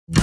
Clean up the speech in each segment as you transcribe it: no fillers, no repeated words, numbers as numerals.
आपका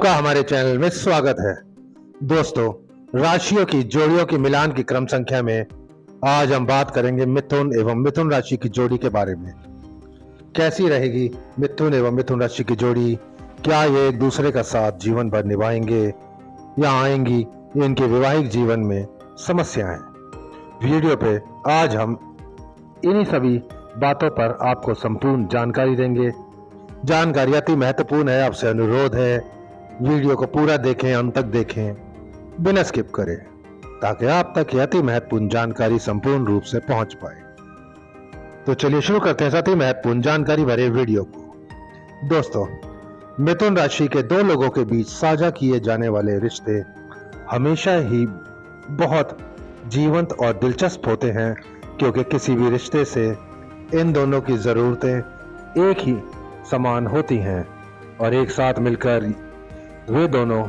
हमारे चैनल में स्वागत है। दोस्तों, राशियों की जोड़ियों की मिलान की क्रम संख्या में आज हम बात करेंगे मिथुन एवं मिथुन राशि की जोड़ी के बारे में। कैसी रहेगी मिथुन एवं मिथुन राशि की जोड़ी? क्या ये एक दूसरे का साथ जीवन भर निभाएंगे या आएंगी इनके वैवाहिक जीवन में समस्याएं? वीडियो पे आज हम इन्हीं सभी बातों पर आपको संपूर्ण जानकारी देंगे। जानकारी अति महत्वपूर्ण है, आपसे अनुरोध है वीडियो को पूरा देखें, अंत तक देखें, बिना स्किप करें, ताकि आप तक यह अति महत्वपूर्ण जानकारी संपूर्ण रूप से पहुंच पाए। तो चलिए शुरू करते हैं अति महत्वपूर्ण जानकारी भरे वीडियो को। दोस्तों, मिथुन राशि के दो लोगों के बीच साझा किए जाने वाले रिश्ते हमेशा ही बहुत जीवंत और दिलचस्प होते हैं, क्योंकि किसी भी रिश्ते से इन दोनों की जरूरतें एक ही समान होती हैं और एक साथ मिलकर वे दोनों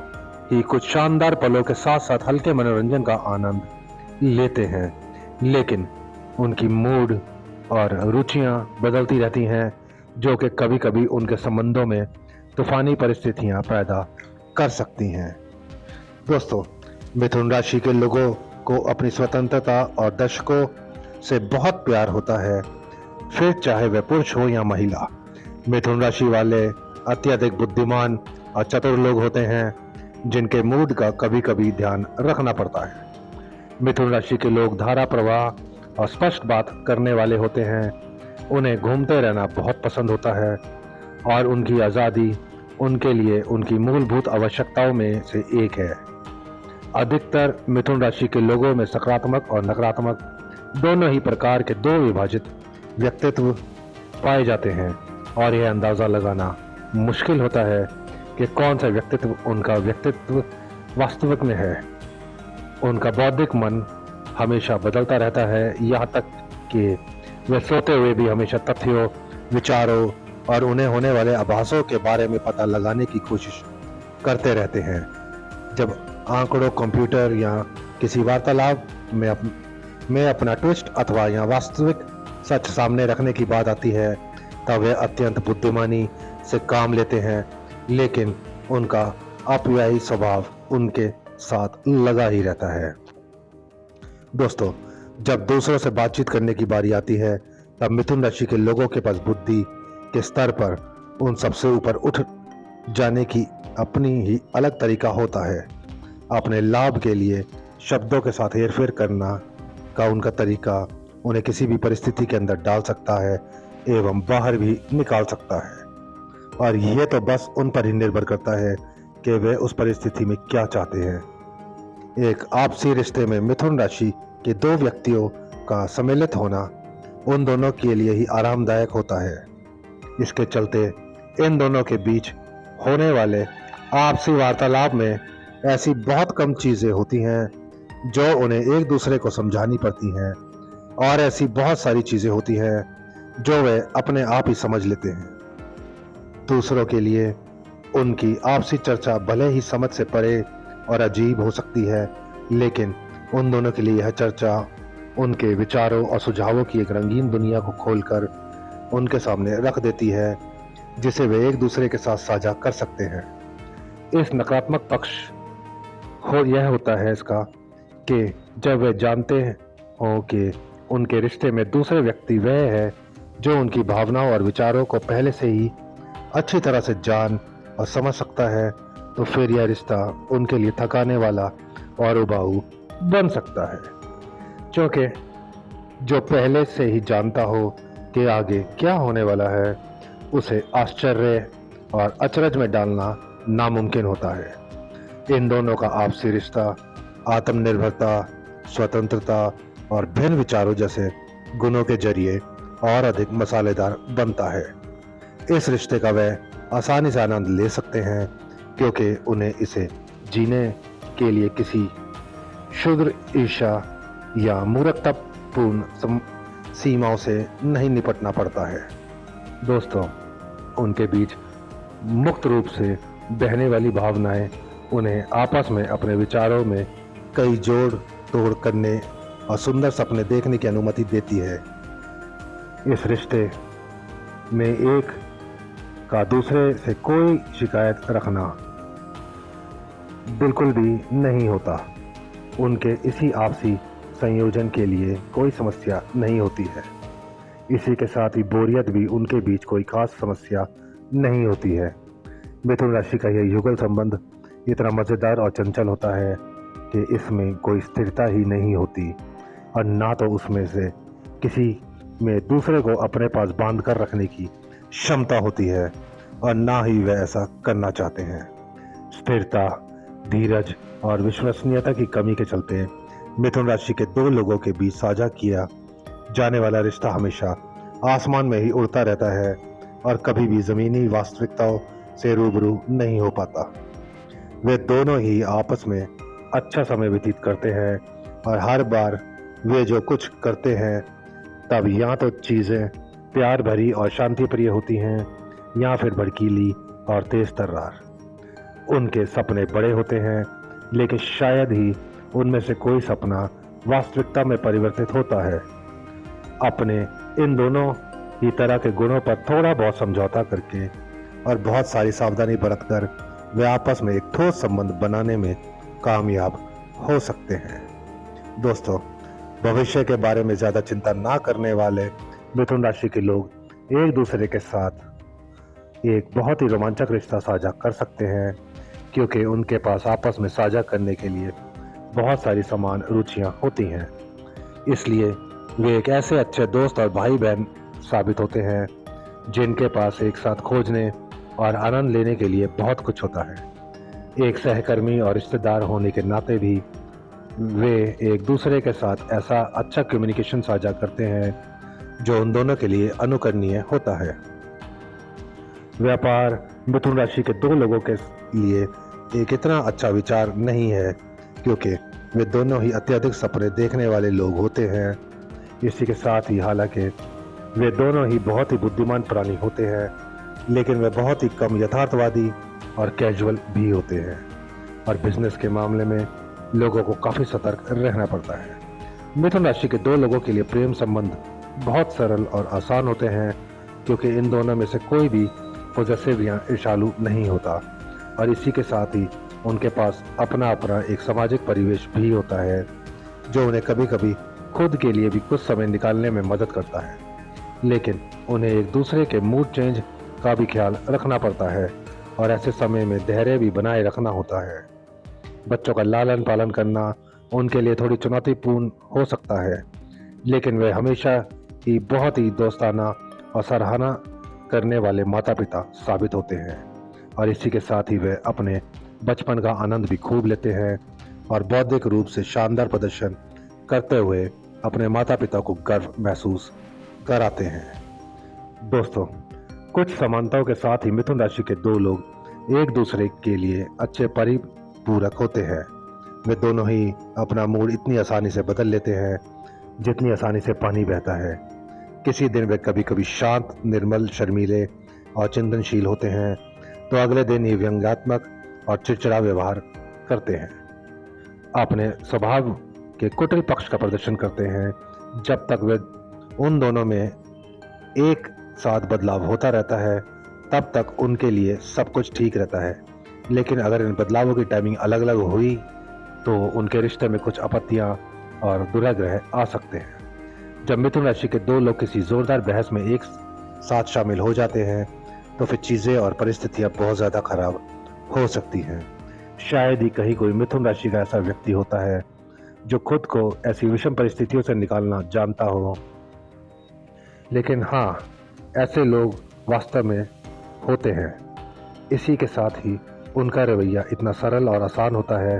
ही कुछ शानदार पलों के साथ साथ हल्के मनोरंजन का आनंद लेते हैं। लेकिन उनकी मूड और रुचियां बदलती रहती हैं, जो कि कभी कभी उनके संबंधों में तूफानी परिस्थितियां पैदा कर सकती हैं। दोस्तों, मिथुन राशि के लोगों को अपनी स्वतंत्रता और दर्शकों से बहुत प्यार होता है, फिर चाहे वह पुरुष हो या महिला। मिथुन राशि वाले अत्यधिक बुद्धिमान और चतुर लोग होते हैं, जिनके मूड का कभी कभी ध्यान रखना पड़ता है। मिथुन राशि के लोग धारा प्रवाह और स्पष्ट बात करने वाले होते हैं। उन्हें घूमते रहना बहुत पसंद होता है और उनकी आज़ादी उनके लिए उनकी मूलभूत आवश्यकताओं में से एक है। अधिकतर मिथुन राशि के लोगों में सकारात्मक और नकारात्मक दोनों ही प्रकार के दो विभाजित व्यक्तित्व पाए जाते हैं और यह अंदाज़ा लगाना मुश्किल होता है कि कौन सा व्यक्तित्व उनका व्यक्तित्व वास्तविक में है। उनका बौद्धिक मन हमेशा बदलता रहता है, यहाँ तक कि वे सोते हुए भी हमेशा तथ्यों, विचारों और उन्हें होने वाले आभासों के बारे में पता लगाने की कोशिश करते रहते हैं। जब आंकड़ों, कंप्यूटर या किसी वार्तालाप में अपना ट्विस्ट अथवा या वास्तविक सच सामने रखने की बात आती है, तब वे अत्यंत बुद्धिमानी से काम लेते हैं, लेकिन उनका अपव्ययी स्वभाव उनके साथ लगा ही रहता है। दोस्तों, जब दूसरों से बातचीत करने की बारी आती है, तब मिथुन राशि के लोगों के पास बुद्धि के स्तर पर उन सबसे ऊपर उठ जाने की अपनी ही अलग तरीका होता है। अपने लाभ के लिए शब्दों के साथ हेरफेर करना का उनका तरीका उन्हें किसी भी परिस्थिति के अंदर डाल सकता है एवं बाहर भी निकाल सकता है, और यह तो बस उन पर ही निर्भर करता है कि वे उस परिस्थिति में क्या चाहते हैं। एक आपसी रिश्ते में मिथुन राशि के दो व्यक्तियों का सम्मिलित होना उन दोनों के लिए ही आरामदायक होता है। इसके चलते इन दोनों के बीच होने वाले आपसी वार्तालाप में ऐसी बहुत कम चीजें होती हैं जो उन्हें एक दूसरे को समझानी पड़ती हैं, और ऐसी बहुत सारी चीजें होती हैं जो वे अपने आप ही समझ लेते हैं। दूसरों के लिए उनकी आपसी चर्चा भले ही समझ से परे और अजीब हो सकती है, लेकिन उन दोनों के लिए यह चर्चा उनके विचारों और सुझावों की एक रंगीन दुनिया को खोलकर उनके सामने रख देती है, जिसे वे एक दूसरे के साथ साझा कर सकते हैं। इस नकारात्मक पक्ष यह होता है इसका कि जब वे जानते हों कि उनके रिश्ते में दूसरे व्यक्ति वह है जो उनकी भावनाओं और विचारों को पहले से ही अच्छी तरह से जान और समझ सकता है, तो फिर यह रिश्ता उनके लिए थकाने वाला और उबाऊ बन सकता है। क्योंकि जो पहले से ही जानता हो कि आगे क्या होने वाला है, उसे आश्चर्य और अचरज में डालना नामुमकिन होता है। इन दोनों का आपसी रिश्ता आत्मनिर्भरता, स्वतंत्रता और भिन्न विचारों जैसे गुणों के जरिए और अधिक मसालेदार बनता है। इस रिश्ते का वे आसानी से आनंद ले सकते हैं, क्योंकि उन्हें इसे जीने के लिए किसी क्षुद्र ईर्ष्या या मूर्खतापूर्ण सीमाओं से नहीं निपटना पड़ता है। दोस्तों, उनके बीच मुक्त रूप से बहने वाली भावनाएं उन्हें आपस में अपने विचारों में कई जोड़ तोड़ करने और सुंदर सपने देखने की अनुमति देती है। इस रिश्ते में एक का दूसरे से कोई शिकायत रखना बिल्कुल भी नहीं होता। उनके इसी आपसी संयोजन के लिए कोई समस्या नहीं होती है। इसी के साथ ही बोरियत भी उनके बीच कोई खास समस्या नहीं होती है। मिथुन राशि का यह युगल संबंध इतना मज़ेदार और चंचल होता है कि इसमें कोई स्थिरता ही नहीं होती और ना तो उसमें से किसी में दूसरे को अपने पास बांध कर रखने की क्षमता होती है और ना ही वह ऐसा करना चाहते हैं। स्थिरता, धीरज और विश्वसनीयता की कमी के चलते मिथुन राशि के दो लोगों के बीच साझा किया जाने वाला रिश्ता हमेशा आसमान में ही उड़ता रहता है और कभी भी ज़मीनी वास्तविकताओं से रूबरू नहीं हो पाता। वे दोनों ही आपस में अच्छा समय व्यतीत करते हैं और हर बार वे जो कुछ करते हैं तब या तो चीज़ें प्यार भरी और शांति प्रिय होती हैं या फिर भड़कीली और तेज तर्रार। उनके सपने बड़े होते हैं लेकिन शायद ही उनमें से कोई सपना वास्तविकता में परिवर्तित होता है। अपने इन दोनों ही तरह के गुणों पर थोड़ा बहुत समझौता करके और बहुत सारी सावधानी बरतकर वे आपस में एक ठोस संबंध बनाने में कामयाब हो सकते हैं। दोस्तों, भविष्य के बारे में ज़्यादा चिंता ना करने वाले मिथुन राशि के लोग एक दूसरे के साथ एक बहुत ही रोमांचक रिश्ता साझा कर सकते हैं क्योंकि उनके पास आपस में साझा करने के लिए बहुत सारी समान रुचियां होती हैं। इसलिए वे एक ऐसे अच्छे दोस्त और भाई बहन साबित होते हैं जिनके पास एक साथ खोजने और आनंद लेने के लिए बहुत कुछ होता है। एक सहकर्मी और रिश्तेदार होने के नाते भी वे एक दूसरे के साथ ऐसा अच्छा कम्युनिकेशन साझा करते हैं जो उन दोनों के लिए अनुकरणीय होता है। व्यापार मिथुन राशि के दो लोगों के लिए एक इतना अच्छा विचार नहीं है क्योंकि वे दोनों ही अत्यधिक सपने देखने वाले लोग होते हैं। इसी के साथ ही हालांकि वे दोनों ही बहुत ही बुद्धिमान प्राणी होते हैं लेकिन वे बहुत ही कम यथार्थवादी और कैजुअल भी होते हैं और बिजनेस के मामले में लोगों को काफ़ी सतर्क रहना पड़ता है। मिथुन राशि के दो लोगों के लिए प्रेम संबंध बहुत सरल और आसान होते हैं क्योंकि इन दोनों में से कोई भी पॉजेसिव या ईर्ष्यालु नहीं होता और इसी के साथ ही उनके पास अपना अपना एक सामाजिक परिवेश भी होता है जो उन्हें कभी कभी खुद के लिए भी कुछ समय निकालने में मदद करता है। लेकिन उन्हें एक दूसरे के मूड चेंज का भी ख्याल रखना पड़ता है और ऐसे समय में धैर्य भी बनाए रखना होता है। बच्चों का लालन पालन करना उनके लिए थोड़ी चुनौतीपूर्ण हो सकता है लेकिन वे हमेशा ही बहुत ही दोस्ताना और सराहना करने वाले माता पिता साबित होते हैं और इसी के साथ ही वे अपने बचपन का आनंद भी खूब लेते हैं और बौद्धिक रूप से शानदार प्रदर्शन करते हुए अपने माता पिता को गर्व महसूस कराते हैं। दोस्तों, कुछ समानताओं के साथ ही मिथुन राशि के दो लोग एक दूसरे के लिए अच्छे परिपूरक होते हैं। वे दोनों ही अपना मूड इतनी आसानी से बदल लेते हैं जितनी आसानी से पानी बहता है। किसी दिन वे कभी कभी शांत, निर्मल, शर्मीले और चिंतनशील होते हैं तो अगले दिन ही व्यंग्यात्मक और चिड़चिड़ा व्यवहार करते हैं। अपने स्वभाव के कुटिल पक्ष का प्रदर्शन करते हैं। जब तक वे उन दोनों में एक साथ बदलाव होता रहता है तब तक उनके लिए सब कुछ ठीक रहता है लेकिन अगर इन बदलावों की टाइमिंग अलग अलग हुई तो उनके रिश्ते में कुछ आपत्तियां और दुराग्रह आ सकते हैं। जब मिथुन राशि के दो लोग किसी जोरदार बहस में एक साथ शामिल हो जाते हैं तो फिर चीज़ें और परिस्थितियां बहुत ज़्यादा खराब हो सकती हैं। शायद ही कहीं कोई मिथुन राशि का ऐसा व्यक्ति होता है जो खुद को ऐसी विषम परिस्थितियों से निकालना जानता हो, लेकिन हाँ, ऐसे लोग वास्तव में होते हैं। इसी के साथ ही उनका रवैया इतना सरल और आसान होता है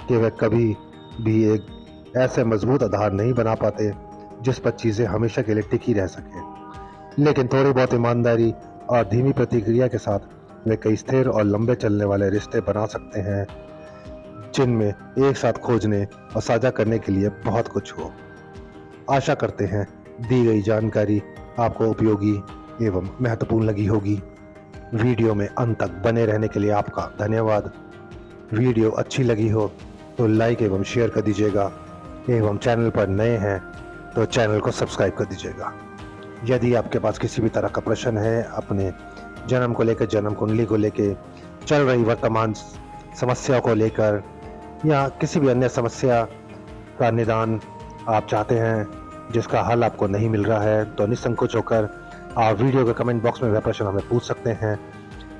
कि वे कभी भी एक ऐसे मजबूत आधार नहीं बना पाते जिस पर चीज़ें हमेशा के लिए टिकी रह सकें। लेकिन थोड़ी बहुत ईमानदारी और धीमी प्रतिक्रिया के साथ वे कई स्थिर और लंबे चलने वाले रिश्ते बना सकते हैं जिनमें एक साथ खोजने और साझा करने के लिए बहुत कुछ हो। आशा करते हैं दी गई जानकारी आपको उपयोगी एवं महत्वपूर्ण लगी होगी। वीडियो में अंत तक बने रहने के लिए आपका धन्यवाद। वीडियो अच्छी लगी हो तो लाइक एवं शेयर कर दीजिएगा एवं चैनल पर नए हैं तो चैनल को सब्सक्राइब कर दीजिएगा। यदि आपके पास किसी भी तरह का प्रश्न है अपने जन्म को लेकर, जन्म कुंडली को लेकर, चल रही वर्तमान समस्याओं को लेकर या किसी भी अन्य समस्या का निदान आप चाहते हैं जिसका हल आपको नहीं मिल रहा है, तो निसंकोच होकर आप वीडियो के कमेंट बॉक्स में वह प्रश्न हमें पूछ सकते हैं।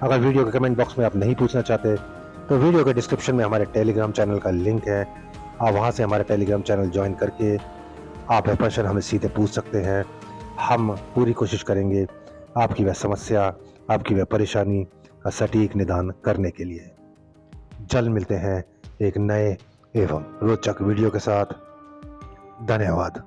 अगर वीडियो के कमेंट बॉक्स में आप नहीं पूछना चाहते तो वीडियो के डिस्क्रिप्शन में हमारे टेलीग्राम चैनल का लिंक है, आप वहां से हमारे टेलीग्राम चैनल ज्वाइन करके आप वह प्रश्न हमें सीधे पूछ सकते हैं। हम पूरी कोशिश करेंगे आपकी वह समस्या, आपकी वह परेशानी का सटीक निदान करने के लिए। जल्द मिलते हैं एक नए एवं रोचक वीडियो के साथ। धन्यवाद।